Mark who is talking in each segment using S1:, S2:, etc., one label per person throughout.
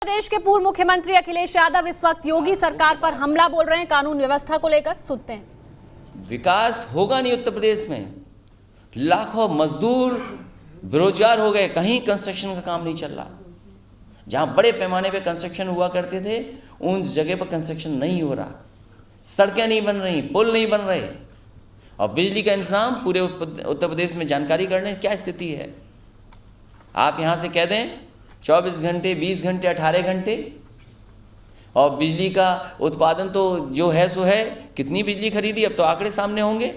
S1: प्रदेश के पूर्व मुख्यमंत्री अखिलेश यादव इस वक्त योगी सरकार पर हमला बोल रहे हैं कानून व्यवस्था को लेकर। सुनते हैं।
S2: विकास होगा नहीं उत्तर प्रदेश में, लाखों मजदूर बेरोजगार हो गए, कहीं कंस्ट्रक्शन का काम नहीं चल रहा। जहां बड़े पैमाने पे कंस्ट्रक्शन हुआ करते थे उन जगह पर कंस्ट्रक्शन नहीं हो रहा, सड़कें नहीं बन रही, पुल नहीं बन रहे, और बिजली का इंतजाम पूरे उत्तर प्रदेश में जानकारी कर लें क्या स्थिति है। आप यहां से कह दें 24 घंटे, 20 घंटे, 18 घंटे, और बिजली का उत्पादन तो जो है सो है। कितनी बिजली खरीदी अब तो आंकड़े सामने होंगे।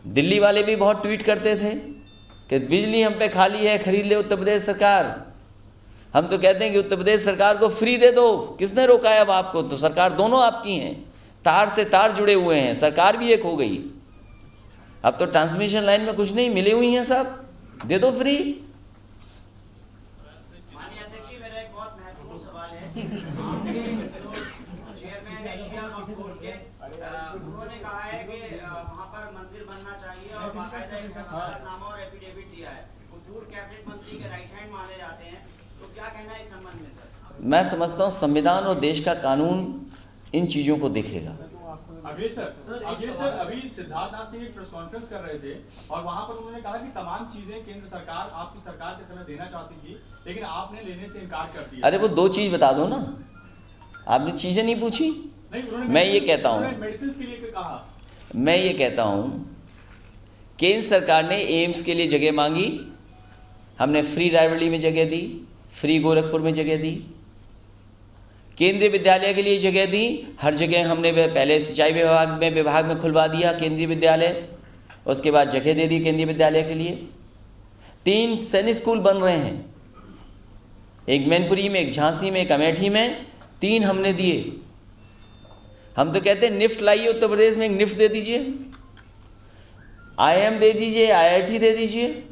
S2: दिल्ली वाले भी बहुत ट्वीट करते थे कि बिजली हम पे खाली है, खरीद ले उत्तर प्रदेश सरकार। हम तो कहते हैं कि उत्तर प्रदेश सरकार को फ्री दे दो। किसने रोका है अब आपको? तो सरकार दोनों आपकी हैं, तार से तार जुड़े हुए हैं, सरकार भी एक हो गई। अब तो ट्रांसमिशन लाइन में कुछ नहीं, मिली हुई हैं सब, दे दो फ्री।
S3: उन्होंने कहा है कि वहां पर मंदिर बनना चाहिए और बाकायदा एक नामा और एफिडेविट दिया है। वो पूर्व कैबिनेट मंत्री के राइट हैंड माने जाते हैं, तो क्या कहना है इस संबंध में सर?
S2: मैं समझता हूं संविधान और देश का कानून इन चीजों को देखेगा।
S4: अभी सिद्धार्थनाथ सिंह एक प्रेस कॉन्फ्रेंस कर रहे थे और वहां पर उन्होंने कहा कि तमाम चीजें केंद्र सरकार आपकी सरकार के समय देना चाहती थी, लेकिन आपने लेने से इनकार कर दिया।
S2: अरे वो दो चीज बता दो ना, आपने चीजें नहीं पूछी। मैं ये कहता हूं,
S4: मेडिसिन के लिए कहा,
S2: मैं ये कहता हूं केंद्र सरकार ने एम्स के लिए जगह मांगी, हमने फ्री रायबरेली में जगह दी, फ्री गोरखपुर में जगह दी, केंद्रीय विद्यालय के लिए जगह दी। हर जगह हमने पहले सिंचाई विभाग में खुलवा दिया केंद्रीय विद्यालय, उसके बाद जगह दे दी केंद्रीय विद्यालय के लिए। 3 सैनिक स्कूल बन रहे हैं, एक मैनपुरी में, एक झांसी में, एक अमेठी में, 3 हमने दिए। हम तो कहते हैं निफ्ट लाइए उत्तर प्रदेश में, एक निफ्ट दे दीजिए, IIM दे दीजिए, IIT दे दीजिए,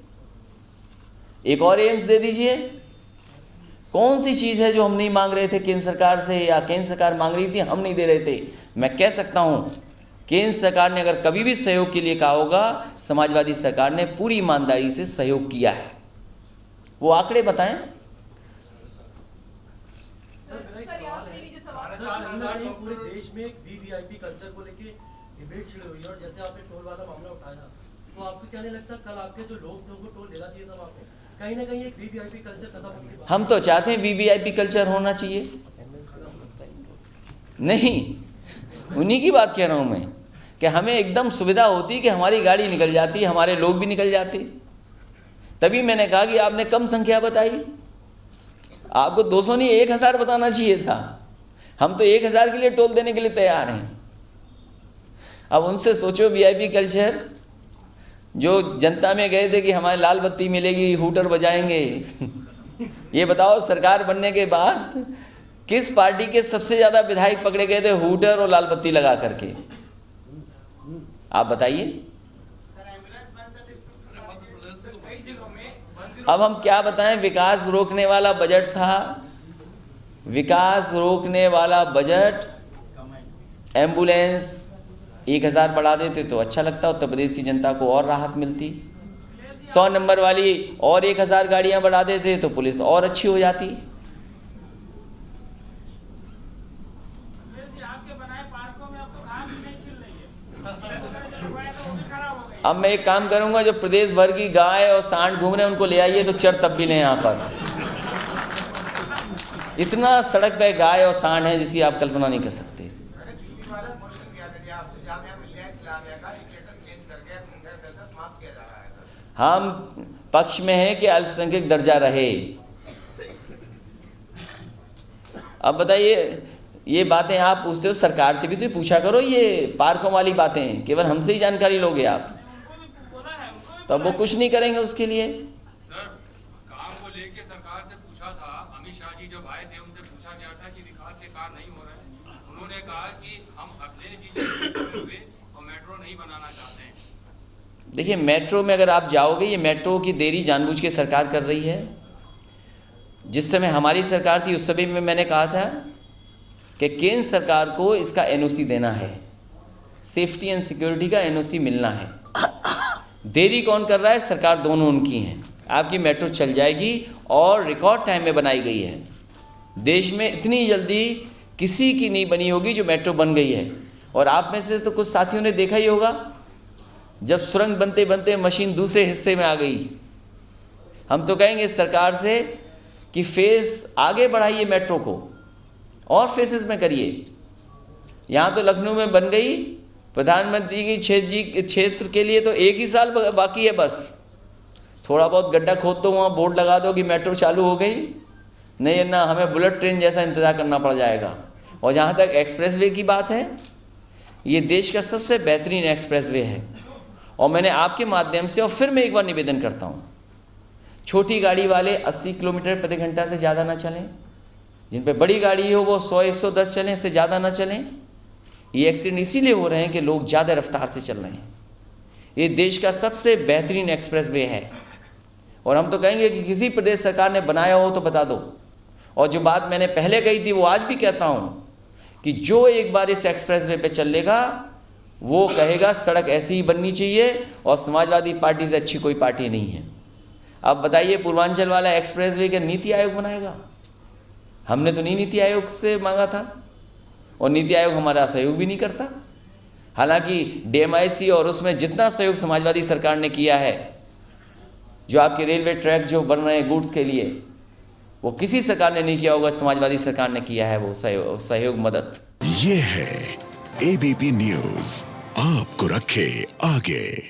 S2: एक और एम्स दे दीजिए। कौन सी चीज है जो हम नहीं मांग रहे थे केंद्र सरकार से, या केंद्र सरकार मांग रही थी हम नहीं दे रहे थे? मैं कह सकता हूं केंद्र सरकार ने अगर कभी भी सहयोग के लिए कहा होगा, समाजवादी सरकार ने पूरी ईमानदारी से सहयोग किया है। वो आंकड़े बताएं।
S5: पूरे देश में वीवीआईपी कल्चर को लेके डिबेट छिड़ी हुई है, और जैसे आपने टोल वाला मामला उठाया, तो आपको क्या नहीं लगता कल आपके जो लोग थे उनको टोल देना चाहिए था? वहां पे कहीं ना कहीं एक वीवीआईपी कल्चर खत्म होने की बात।
S2: हम तो चाहते हैं वीवीआईपी कल्चर होना चाहिए, नहीं उन्हीं की बात कह रहा हूं मैं कि हमें एकदम सुविधा होती कि हमारी गाड़ी निकल जाती, हमारे लोग भी निकल जाते। तभी मैंने कहा कि आपने कम संख्या बताई, आपको 200 नहीं 1000 बताना चाहिए था। हम तो 1000 के लिए टोल देने के लिए तैयार हैं। अब उनसे सोचो वीआईपी कल्चर, जो जनता में गए थे कि हमारे लाल बत्ती मिलेगी, हूटर बजाएंगे। ये बताओ सरकार बनने के बाद किस पार्टी के सबसे ज्यादा विधायक पकड़े गए थे हूटर और लाल बत्ती लगा करके? आप बताइए। अब हम क्या बताएं, विकास रोकने वाला बजट था, विकास रोकने वाला बजट। एम्बुलेंस 1000 बढ़ा देते तो अच्छा लगता, उत्तर प्रदेश की जनता को और राहत मिलती। 100 नंबर वाली और 1000 गाड़ियां बढ़ा देते तो पुलिस और अच्छी हो जाती। अब मैं एक काम करूंगा, जो प्रदेश भर की गाय और सांड घूम रहे हैं उनको ले आइए तो चर तब भी लें यहां पर। इतना सड़क पे गाय और सांड है जिसकी आप कल्पना नहीं कर सकते। हम पक्ष में हैं कि अल्पसंख्यक दर्जा रहे। अब बताइए, ये बातें आप पूछते हो, सरकार से भी तो पूछा करो। ये पार्कों वाली बातें केवल हमसे ही जानकारी लोगे आप, तो अब वो कुछ नहीं करेंगे उसके लिए।
S6: सर, काम को लेके सरकार से पूछा था, अमित शाह जी जब आए थे उनसे पूछा गया था कि विकास के कार्य नहीं हो रहे हैं। उन्होंने कहा कि हम अगले चीजें और मेट्रो नहीं बनाना चाहते हैं।
S2: देखिए, मेट्रो में अगर आप जाओगे, ये मेट्रो की देरी जानबूझ के सरकार कर रही है। जिस समय हमारी सरकार थी उस समय में मैंने कहा था कि केंद्र सरकार को इसका एनओसी देना है, सेफ्टी एंड सिक्योरिटी का एनओसी मिलना है। देरी कौन कर रहा है? सरकार दोनों उनकी हैं। आपकी मेट्रो चल जाएगी और रिकॉर्ड टाइम में बनाई गई है। देश में इतनी जल्दी किसी की नहीं बनी होगी जो मेट्रो बन गई है। और आप में से तो कुछ साथियों ने देखा ही होगा, जब सुरंग बनते बनते मशीन दूसरे हिस्से में आ गई। हम तो कहेंगे इस सरकार से कि फेज आगे बढ़ाइए, मेट्रो को और फेसेस में करिए। यहां तो लखनऊ में बन गई, प्रधानमंत्री की क्षेत्र के लिए तो 1 ही साल बाकी है बस। थोड़ा बहुत गड्ढा खोद दो, वहां बोर्ड लगा दो कि मेट्रो चालू हो गई, नहीं ना हमें बुलेट ट्रेन जैसा इंतजार करना पड़ जाएगा। और जहां तक एक्सप्रेसवे की बात है, ये देश का सबसे बेहतरीन एक्सप्रेसवे है। और मैंने आपके माध्यम से और फिर मैं एक बार निवेदन करता हूं, छोटी गाड़ी वाले 80 किलोमीटर प्रति घंटा से ज्यादा ना चलें, जिन पे बड़ी गाड़ी हो वो 100-110 चलें, इससे ज्यादा ना चलें। ये एक्सीडेंट इसीलिए हो रहे हैं कि लोग ज्यादा रफ्तार से चल रहे हैं। ये देश का सबसे बेहतरीन एक्सप्रेसवे है और हम तो कहेंगे कि किसी प्रदेश सरकार ने बनाया हो तो बता दो। और जो बात मैंने पहले कही थी वो आज भी कहता हूं कि जो एक बार इस एक्सप्रेसवे पे चलेगा वो कहेगा सड़क ऐसी ही बननी चाहिए और समाजवादी पार्टी से अच्छी कोई पार्टी नहीं है। अब बताइए, पूर्वांचल वाला एक्सप्रेसवे क्या नीति आयोग बनाएगा? हमने तो नहीं नीति आयोग से मांगा था और नीति आयोग हमारा सहयोग भी नहीं करता। हालांकि डीएमआईसी और उसमें जितना सहयोग समाजवादी सरकार ने किया है, जो आपके रेलवे ट्रैक जो बन रहे हैं गुड्स के लिए, वो किसी सरकार ने नहीं किया होगा, समाजवादी सरकार ने किया है वो सहयोग मदद।
S7: ये है एबीपी न्यूज, आपको रखे आगे।